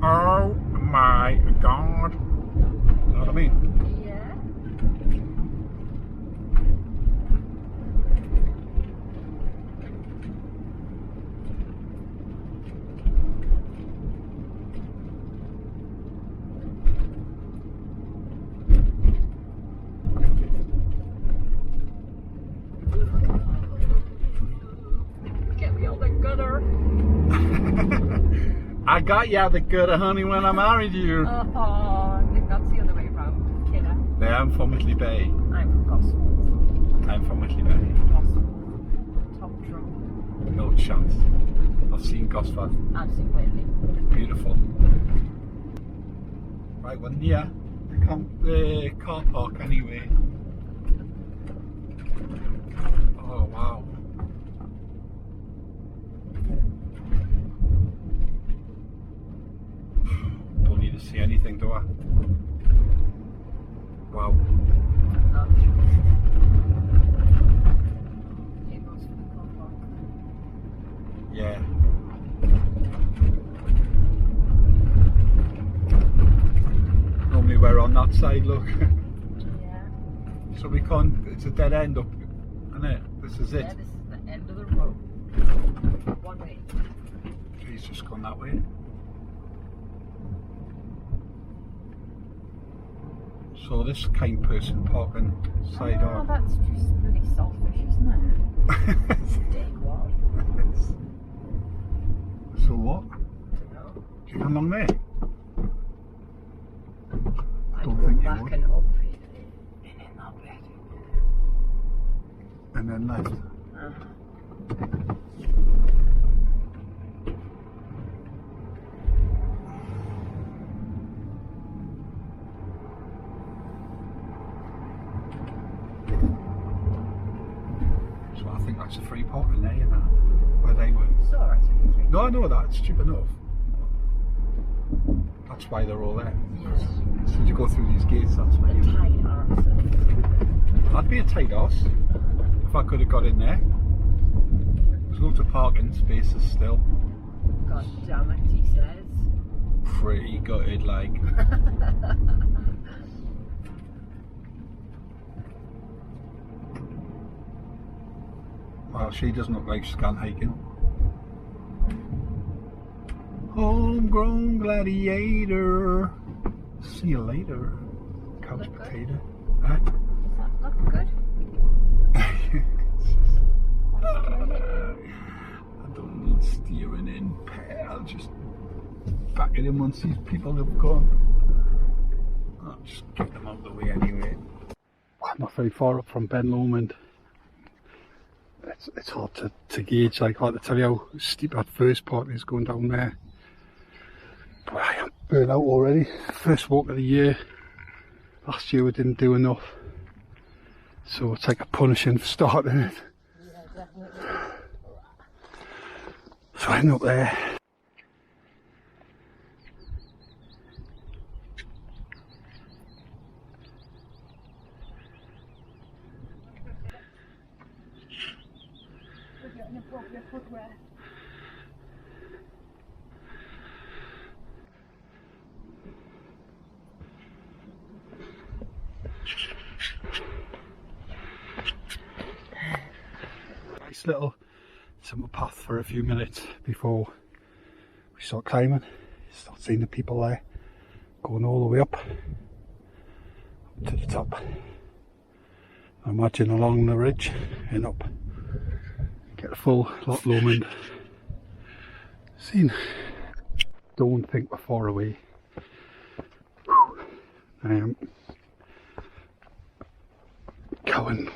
Oh my god. You know what I mean? Yeah. Get me on the gutter. I got you out the gutter, honey, when I married you. Oh, I think that's the other way round, kiddo. Yeah, I'm from Whitley Bay. I'm from Gosforth. I'm from Whitley Bay. Gosforth. Top drum. No chance. I've seen Gosforth. I've seen Whitley. Beautiful. Right, we're near the car park anyway. Oh wow. Don't need to see anything, do I? Wow. It goes for the car park. Yeah. Normally we're on that side, look. Yeah. So we can't, it's a dead end up, isn't it? This is it. Yeah, this is the end of the road. One way. He's just gone that way. So this kind person parking side Oh, on. that's just really selfish, isn't it? Dick, what? So what? No. Do you come along there? I Don't go think you back would. and up in that bed. And then left. So I think that's a free parking there, you know, where they were. It's alright, No, I know that, it's cheap enough. That's why they're all there. Yeah. So you go through these gates, that's why The you... tight arse. That'd be a tight arse if I could have got in there. There's loads of parking spaces still. God damn it, he says. Pretty gutted, like. Well, she doesn't look like she's gone hiking. Homegrown gladiator. See you later, couch Look good. potato. Huh? Does that look good? I don't need steering in, I'll just back it in once these people have gone. I'll just get them out of the way anyway. I'm not very far up from Ben Lomond. It's hard to gauge, like hard to tell you how steep that first part is going down there. But I am burnt out already. First walk of the year. Last year we didn't do enough. So it's like a punishing for starting it. Yeah, definitely. So I'm up there. We're getting appropriate footwear. Nice little simple path for a few minutes before we start climbing. Start seeing the people there going all the way up to the top. I imagine along the ridge and up. Get a full Loch Lomond scene. Don't think we're far away. I am going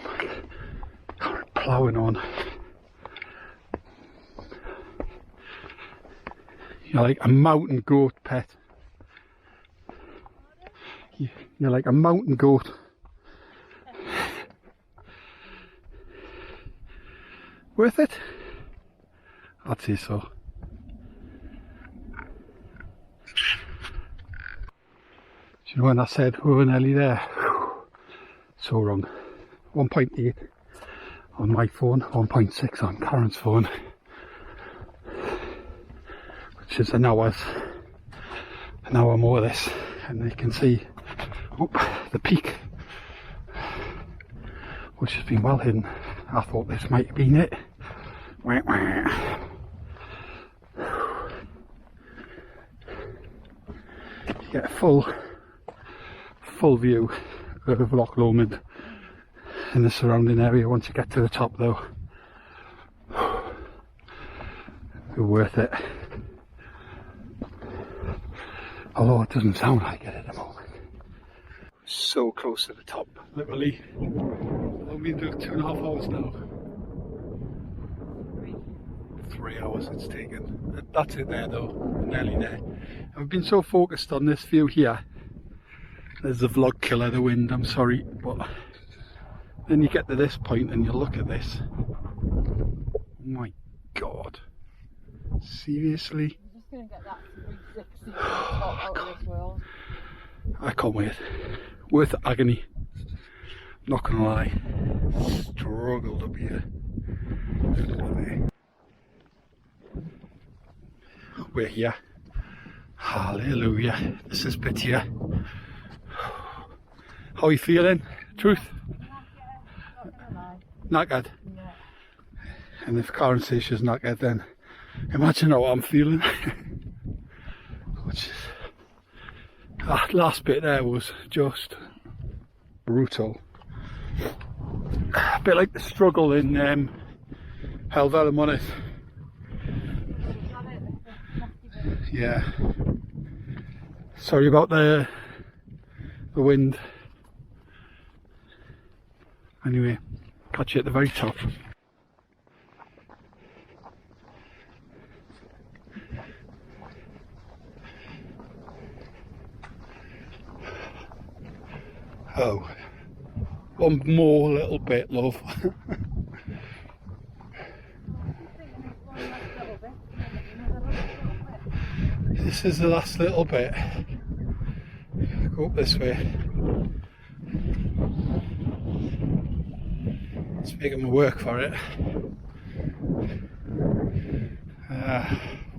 ploughing on. You're like a mountain goat, pet. You're like a mountain goat. Worth it? I'd say so. Do you know when I said we were nearly there? So wrong. 1.8 on my phone, 1.6 on Karen's phone, which is an hour's And now I'm over this, and you can see the peak, which has been well hidden. I thought this might have been it. You get a full view of Loch Lomond in the surrounding area once you get to the top though. Worth it. Although it doesn't sound like it at the moment. So close to the top, literally. I've been doing 2.5 hours now. 3 hours it's taken. That's it there though, nearly there. I've been so focused on this view here. There's the vlog killer, the wind, I'm sorry, but then you get to this point and you look at this. Oh my god. Seriously? I'm just going to get that 360 out of this world. I can't wait. Worth agony. Not gonna lie. Struggled up here. We're here. Hallelujah. This is bit here. How are you feeling? Truth? Knackered? Yeah. And if Karen says she's knackered, then imagine how I'm feeling. Which is, that last bit there was just brutal. A bit like the struggle in Helvellyn, wasn't it? Yeah. Sorry about the wind. Anyway, catch you at the very top. Oh, one more little bit, love. This is the last little bit. Go up this way. It's making me work for it.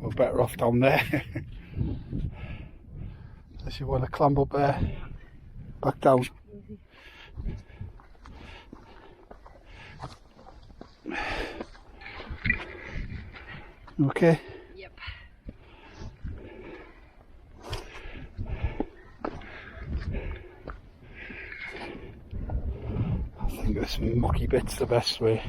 We're better off down there. Unless you want to climb up there, back down. Okay. Yep. I think this mucky bit's the best way.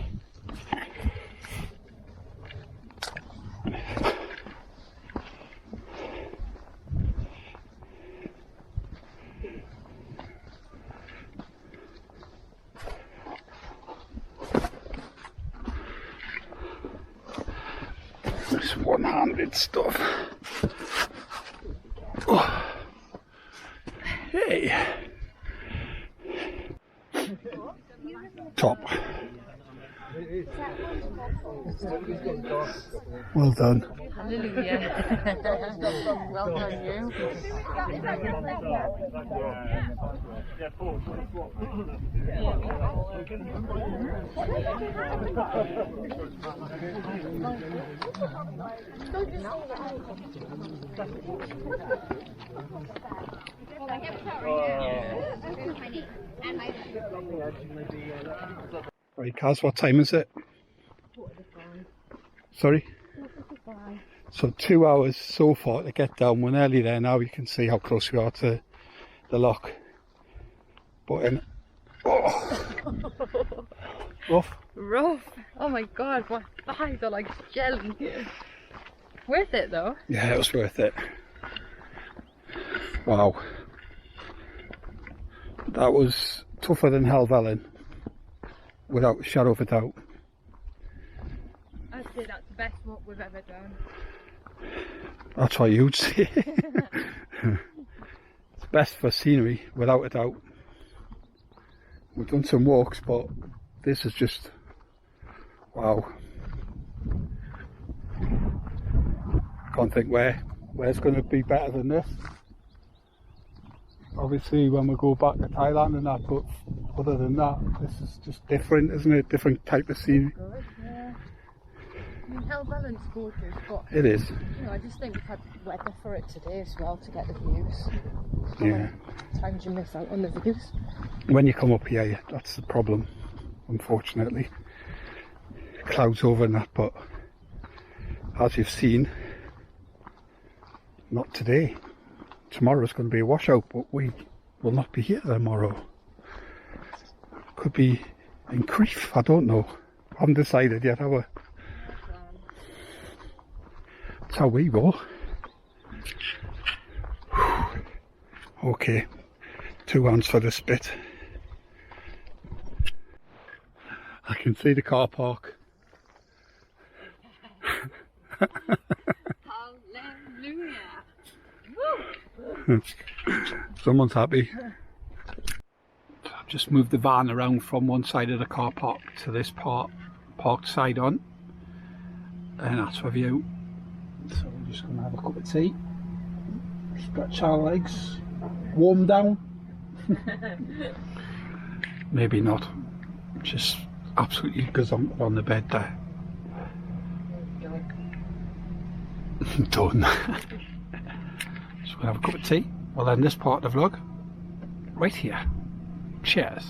This one-handed stuff. Oh. Hey. Top. Well done. Hallelujah. Well done, you. Right, Kaz, what time is it? Sorry? So 2 hours so far to get down. We're nearly there now. You can see how close we are to the loch. But in... Oh! Rough. Rough. Oh my god, my thighs are like jelly. Worth it though. Yeah, it was worth it. Wow. That was tougher than Helvellyn, without a shadow of a doubt. I'd say that's the best walk we've ever done. That's what you'd say. It's best for scenery, without a doubt. We've done some walks, but this is just wow. Can't think where's going to be better than this. Obviously when we go back to Thailand and that, but other than that, this is just different, isn't it? Different type of scenery. Good, yeah. I mean, hell well and gorgeous, but It is. you know, I just think we've had weather for it today as well to get the views. So Yeah. times you miss out on the views. When you come up here, yeah, that's the problem, unfortunately. Clouds over and that, but as you've seen, not today. Tomorrow's going to be a washout, but we will not be here tomorrow. Could be in Crieff, I don't know. I haven't decided yet, have we? That's how we roll. Okay, 2 hands for this bit. I can see the car park. Hallelujah! Someone's happy. I've just moved the van around from one side of the car park to this parked side on, and that's for view. So we're just going to have a cup of tea, stretch our legs, warm down. Maybe not, just absolutely gazonk on the bed there. Done. So we'll have a cup of tea. We'll end this part of the vlog right here. Cheers.